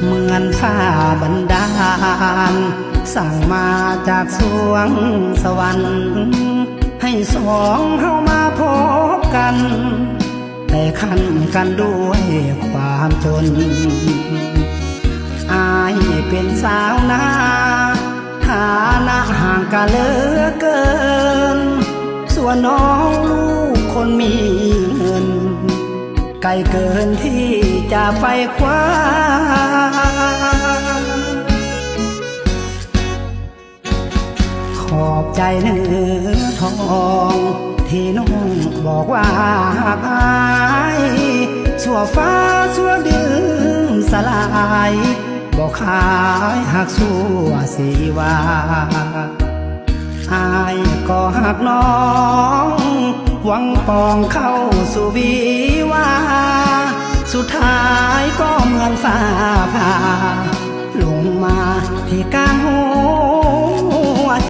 เหมือนฟ้าบันดาลสั่งมาจากสวงสวรรค์ให้สองเฮามาพบกันแต่ขันกันด้วยความจนอายเป็นสาวนาฐานะห่างกันเหลือเกินส่วนน้องลูกคนมีเงินไกลเกินที่จะไปคว้าขอบใจเนื้อทองที่น้องบอกว่าหักอายชั่วฟ้าชั่วดินสลายบอกขายหักชั่วสีวาอายก็หักน้องหวังปองเข้าสู่วิวาสุดท้ายก็เหมือนฟ้าผ่าลงมาที่กลางหั